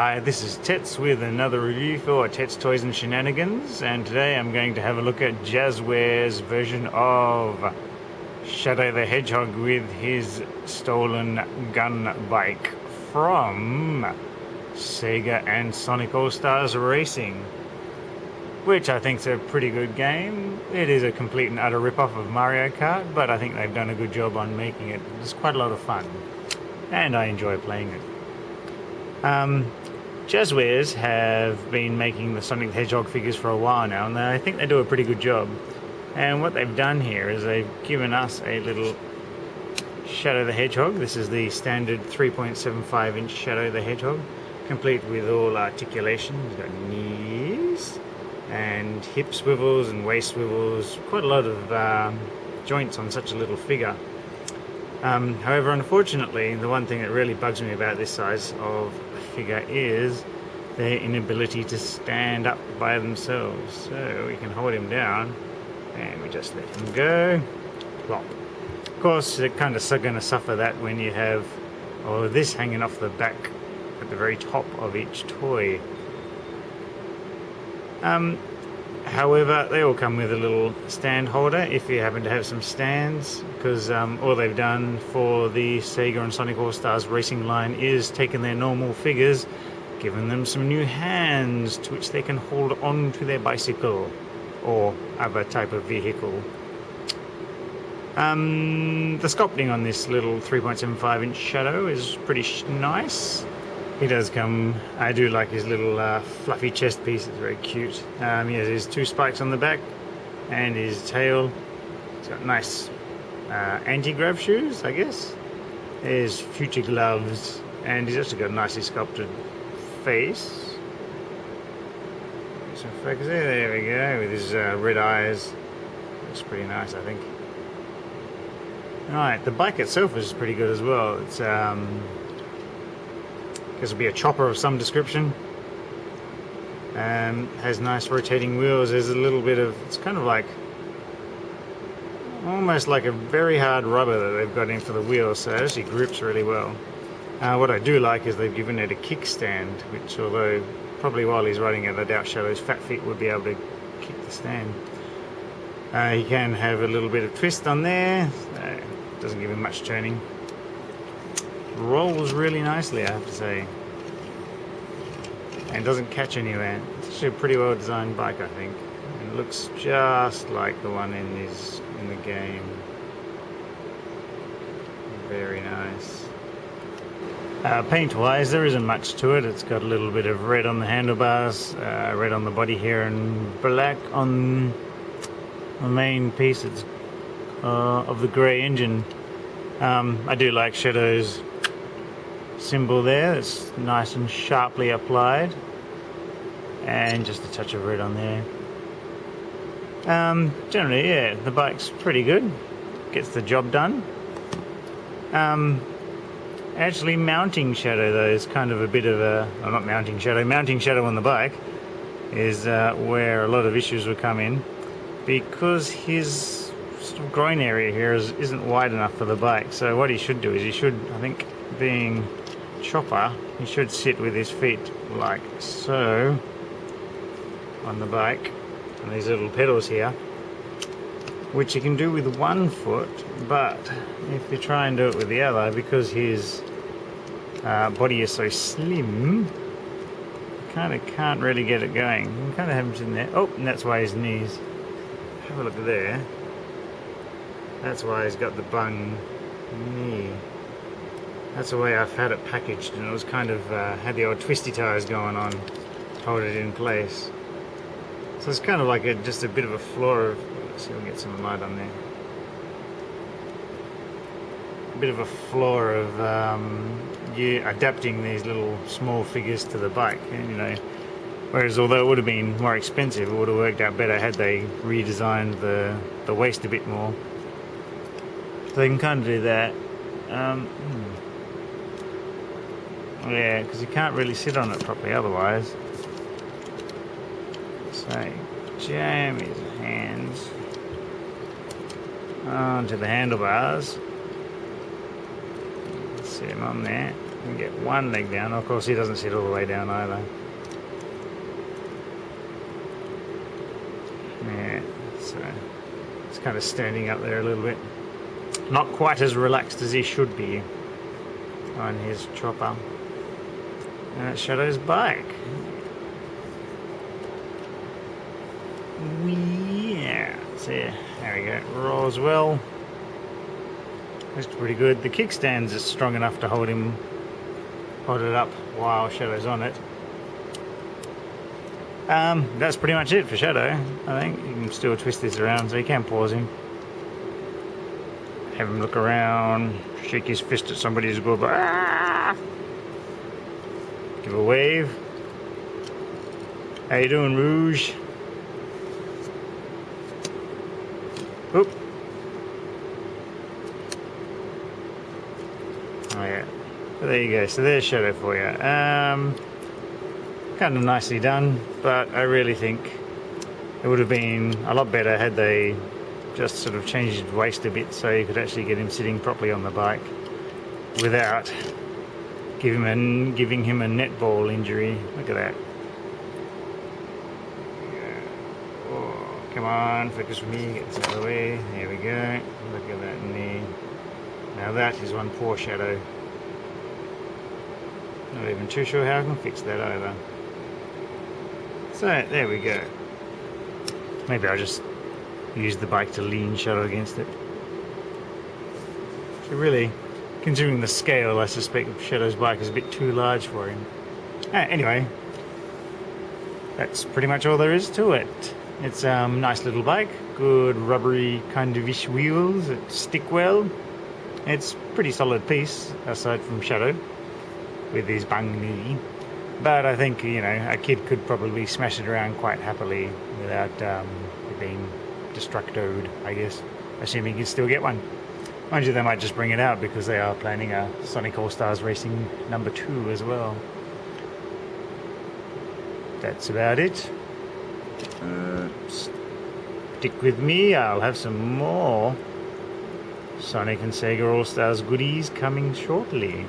Hi, this is Tets with another review for Tets Toys and Shenanigans, and today I'm going to have a look at Jazzware's version of Shadow the Hedgehog with his stolen gun bike from Sega and Sonic All-Stars Racing, which I think is a pretty good game. It is a complete and utter rip-off of Mario Kart, but I think they've done a good job on making it. It's quite a lot of fun, and I enjoy playing it. Jazzwares have been making the Sonic the Hedgehog figures for a while now, and I think they do a pretty good job. And what they've done here is they've given us a little Shadow the Hedgehog. This is the standard 3.75 inch Shadow the Hedgehog, complete with all articulation. He's got knees and hip swivels and waist swivels, quite a lot of joints on such a little figure. However, unfortunately, the one thing that really bugs me about this size of figure is their inability to stand up by themselves. So we can hold him down and we just let him go. Plop. Of course, they're kind of going to suffer that when you have all of this hanging off the back at the very top of each toy. However, they all come with a little stand holder if you happen to have some stands, because all they've done for the Sega and Sonic All-Stars Racing line is taken their normal figures, given them some new hands to which they can hold on to their bicycle or other type of vehicle. The sculpting on this little 3.75 inch Shadow is pretty nice. He does come, I do like his little fluffy chest piece, it's very cute. He has his two spikes on the back and his tail. He's got nice anti-grav shoes, I guess. His future gloves, and he's actually got a nicely sculpted face. Some focus there we go, with his red eyes. Looks pretty nice, I think. Alright, the bike itself is pretty good as well. It's this will be a chopper of some description. Has nice rotating wheels. There's a little bit of, it's kind of like, almost like a very hard rubber that they've got in for the wheels, so it actually grips really well. What I do like is they've given it a kickstand, which, although probably while he's riding it, I doubt Shadow's fat feet would be able to kick the stand. He can have a little bit of twist on there. Doesn't give him much turning. Rolls really nicely, I have to say, and doesn't catch anywhere. It's actually a pretty well designed bike, I think, and it looks just like the one in the game. Very nice. Paint wise, there isn't much to it. It's got a little bit of red on the handlebars, red on the body here, and black on the main piece of the grey engine. I do like Shadow's symbol there. It's nice and sharply applied, and just a touch of red on there. Generally, yeah, the bike's pretty good. Gets the job done. Actually, mounting Shadow though is kind of a bit of a, well, not mounting Shadow on the bike is where a lot of issues will come in, because his sort of groin area here isn't wide enough for the bike. So what he should do is he should, I think, being chopper, he should sit with his feet like so on the bike, and these little pedals here, which you can do with one foot, but if you try and do it with the other, because his body is so slim, you kind of can't really get it going. You can kind of have him sitting there. Oh, and that's why his knees, have a look there, that's why he's got the bung knee. That's the way I've had it packaged, and it was kind of had the old twisty ties going on to hold it in place. So it's kind of like just a bit of a flaw of, let's see if we can get some light on there. A bit of a flaw of you adapting these little small figures to the bike, and, you know, whereas although it would have been more expensive, it would have worked out better had they redesigned the waist a bit more. So they can kind of do that. Yeah, because you can't really sit on it properly otherwise. So, jam his hands onto the handlebars. Sit him on there. can get one leg down. Of course, he doesn't sit all the way down either. Yeah, so it's kind of standing up there a little bit. Not quite as relaxed as he should be on his chopper. And that's Shadow's bike. Yeah, so yeah, there we go. Rolls well. That's pretty good. The kickstands are strong enough to hold it up while Shadow's on it. That's pretty much it for Shadow. I think you can still twist this around, so you can pause him. Have him look around, shake his fist at somebody who's good. Ah! Give a wave. How you doing, Rouge? Oop. Oh yeah. So there you go. So there's Shadow for you. Kind of nicely done, but I really think it would have been a lot better had they just sort of changed his waist a bit so you could actually get him sitting properly on the bike without giving him a netball injury. Look at that. Oh, come on, focus with me, get this out of the way. There we go. Look at that knee. Now that is one poor Shadow. Not even too sure how I can fix that either. So there we go. Maybe I'll just use the bike to lean Shadow against it. So really, considering the scale, I suspect Shadow's bike is a bit too large for him. Anyway, that's pretty much all there is to it. It's a nice little bike, good rubbery kind of ish wheels that stick well. It's a pretty solid piece, aside from Shadow, with his bung knee. But I think, you know, a kid could probably smash it around quite happily without it being destructoed, I guess, assuming you can still get one. Mind you, they might just bring it out because they are planning a Sonic All-Stars Racing #2 as well. That's about it. Stick with me, I'll have some more Sonic and Sega All-Stars goodies coming shortly.